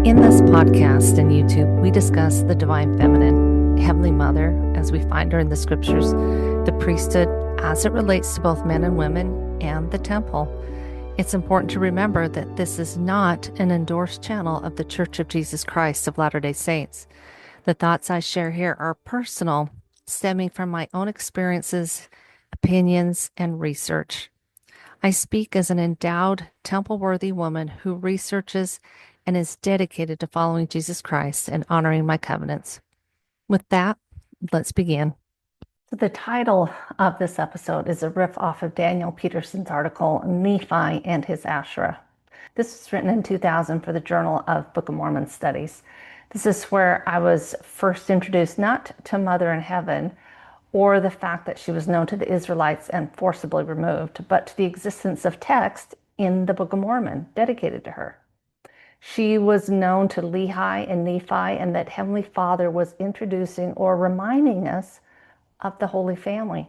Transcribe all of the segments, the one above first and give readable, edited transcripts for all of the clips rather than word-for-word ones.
In this podcast and YouTube, we discuss the divine feminine, Heavenly Mother, as we find her in the scriptures, the priesthood as it relates to both men and women, and the temple. It's important to remember that this is not an endorsed channel of the Church of Jesus Christ of Latter-day Saints. The thoughts I share here are personal, stemming from my own experiences, opinions, and research. I speak as an endowed, temple-worthy woman who researches and is dedicated to following Jesus Christ and honoring my covenants. With that, let's begin. So the title of this episode is a riff off of Daniel Peterson's article, Nephi and His Asherah. This was written in 2000 for the Journal of Book of Mormon Studies. This is where I was first introduced not to Mother in Heaven or the fact that she was known to the Israelites and forcibly removed, but to the existence of text in the Book of Mormon dedicated to her. She was known to Lehi and Nephi, and that Heavenly Father was introducing or reminding us of the Holy Family.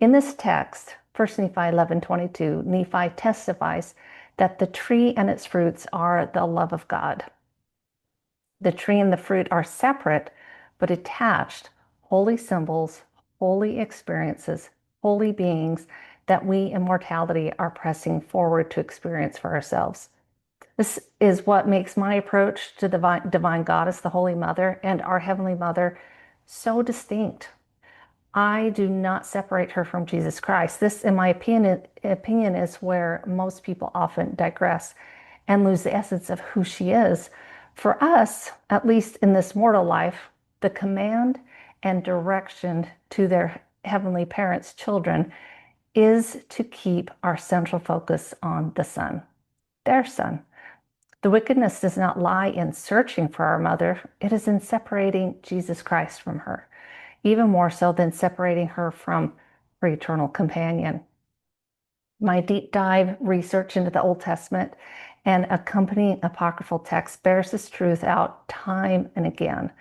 In this text, 1 Nephi 11:22, Nephi testifies that the tree and its fruits are the love of God. The tree and the fruit are separate but attached, holy symbols, holy experiences, holy beings that we in mortality are pressing forward to experience for ourselves. This is what makes my approach to the divine goddess, the Holy Mother, and our Heavenly Mother so distinct. I do not separate her from Jesus Christ. This, in my opinion, is where most people often digress and lose the essence of who she is. For us, at least in this mortal life, the command and direction to their heavenly parents' children is to keep our central focus on the Son, their Son. The wickedness does not lie in searching for our mother. It is in separating Jesus Christ from her, even more so than separating her from her eternal companion. My deep dive research into the Old Testament and accompanying apocryphal text bears this truth out time and again.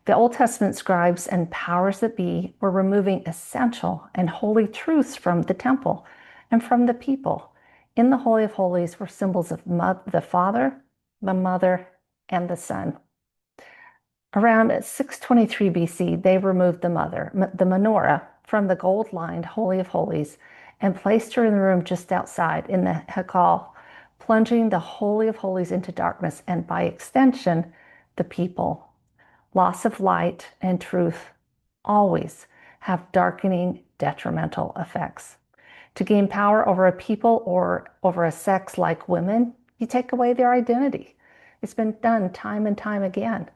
The Old Testament scribes and powers that be were removing essential and holy truths from the temple and from the people. In the Holy of Holies were symbols of the Father, the Mother, and the Son. Around 623 BC, they removed the Mother, the menorah, from the gold-lined Holy of Holies and placed her in the room just outside in the Hekal, plunging the Holy of Holies into darkness and, by extension, the people. Loss of light and truth always have darkening, detrimental effects. To gain power over a people or over a sex like women, you take away their identity. It's been done time and time again.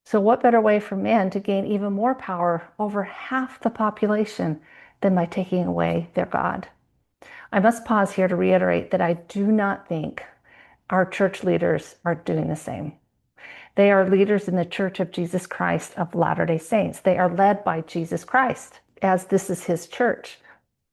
So what better way for men to gain even more power over half the population than by taking away their God? I must pause here to reiterate that I do not think our church leaders are doing the same. They are leaders in the Church of Jesus Christ of Latter-day Saints. They are led by Jesus Christ, as this is his church.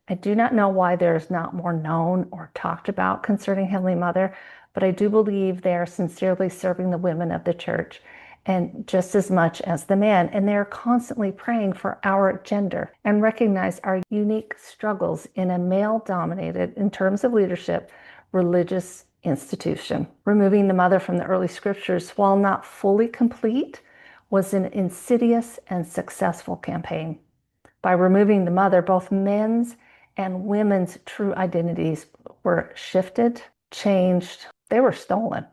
I do not know why there is not more known or talked about concerning Heavenly Mother, but I do believe they are sincerely serving the women of the church, and just as much as the men, and they are constantly praying for our gender and recognize our unique struggles in a male-dominated, in terms of leadership, religious institution. Removing the mother from the early scriptures, while not fully complete, was an insidious and successful campaign. By removing the mother, both men's and women's true identities were shifted, changed, they were stolen.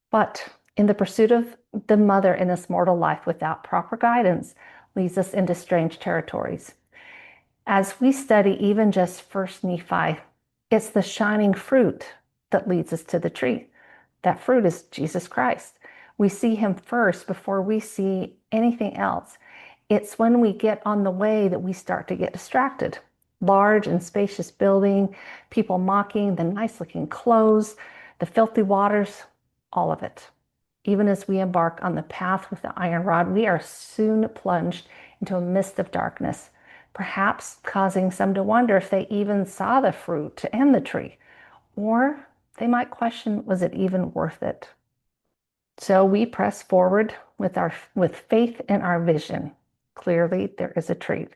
But in the pursuit of the mother in this mortal life without proper guidance leads us into strange territories. As we study even just 1 Nephi, it's the shining fruit that leads us to the tree. That fruit is Jesus Christ. We see him first before we see anything else. It's when we get on the way that we start to get distracted. Large and spacious building, people mocking, the nice looking clothes, the filthy waters, all of it. Even as we embark on the path with the iron rod, we are soon plunged into a mist of darkness, perhaps causing some to wonder if they even saw the fruit and the tree, or they might question, was it even worth it? So we press forward with faith in our vision. Clearly, there is a tree.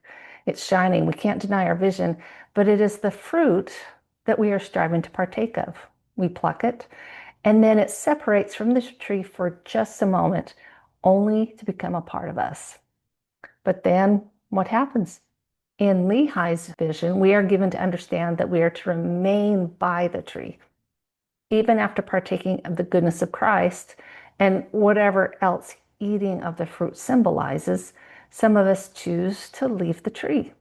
It's shining. We can't deny our vision, but it is the fruit that we are striving to partake of. We pluck it And then it separates from the tree for just a moment, only to become a part of us. But then what happens? In Lehi's vision, we are given to understand that we are to remain by the tree, even after partaking of the goodness of Christ and whatever else eating of the fruit symbolizes. Some of us choose to leave the tree.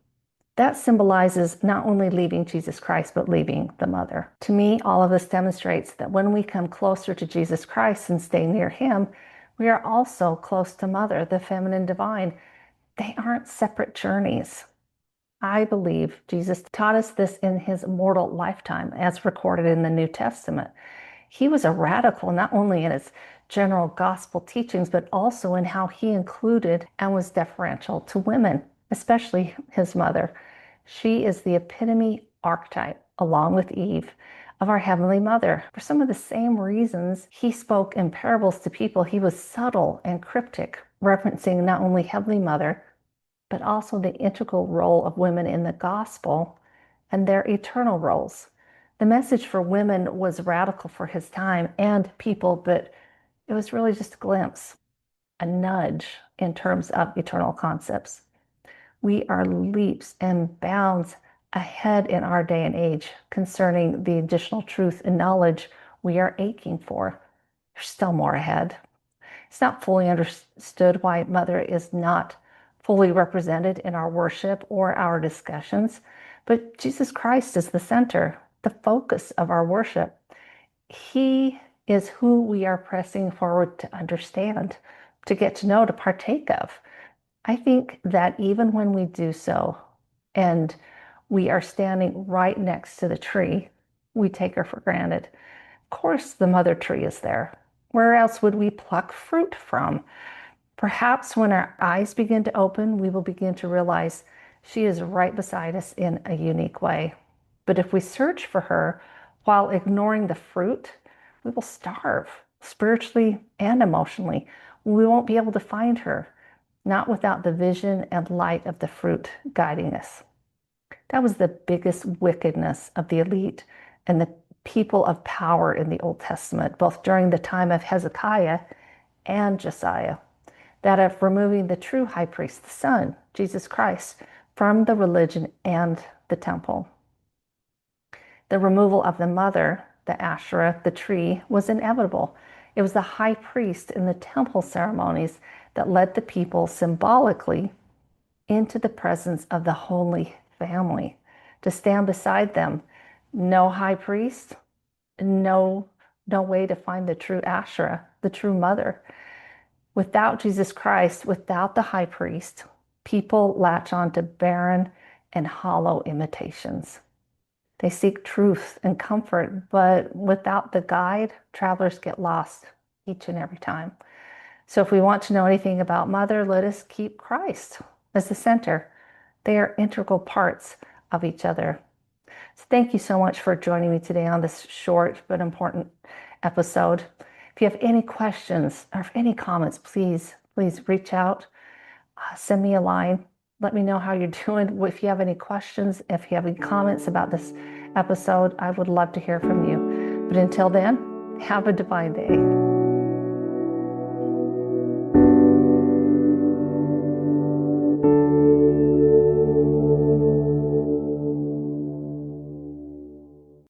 That symbolizes not only leaving Jesus Christ, but leaving the mother. To me, all of this demonstrates that when we come closer to Jesus Christ and stay near him, we are also close to mother, the feminine divine. They aren't separate journeys. I believe Jesus taught us this in his mortal lifetime, as recorded in the New Testament. He was a radical, not only in his general gospel teachings, but also in how he included and was deferential to women, especially his mother. She is the epitome archetype, along with Eve, of our Heavenly Mother. For some of the same reasons he spoke in parables to people, he was subtle and cryptic, referencing not only Heavenly Mother, but also the integral role of women in the gospel and their eternal roles. The message for women was radical for his time and people, but it was really just a glimpse, a nudge in terms of eternal concepts. We are leaps and bounds ahead in our day and age concerning the additional truth and knowledge we are aching for. There's still more ahead. It's not fully understood why Mother is not fully represented in our worship or our discussions, but Jesus Christ is the center, the focus of our worship. He is who we are pressing forward to understand, to get to know, to partake of. I think that even when we do so, and we are standing right next to the tree, we take her for granted. Of course, the mother tree is there. Where else would we pluck fruit from? Perhaps when our eyes begin to open, we will begin to realize she is right beside us in a unique way. But if we search for her while ignoring the fruit, we will starve spiritually and emotionally. We won't be able to find her, not without the vision and light of the fruit guiding us. That was the biggest wickedness of the elite and the people of power in the Old Testament, both during the time of Hezekiah and Josiah, that of removing the true high priest, the Son, Jesus Christ, from the religion and the temple. The removal of the mother, the Asherah, the tree, was inevitable. It was the high priest in the temple ceremonies that led the people symbolically into the presence of the Holy Family, to stand beside them. No high priest, no way to find the true Asherah, the true mother. Without Jesus Christ, without the high priest, people latch on to barren and hollow imitations. They seek truth and comfort, but without the guide, travelers get lost each and every time. So if we want to know anything about Mother, let us keep Christ as the center. They are integral parts of each other. So thank you so much for joining me today on this short but important episode. If you have any questions or any comments, please reach out. Send me a line. Let me know how you're doing. If you have any questions, if you have any comments about this episode, I would love to hear from you. But until then, have a divine day.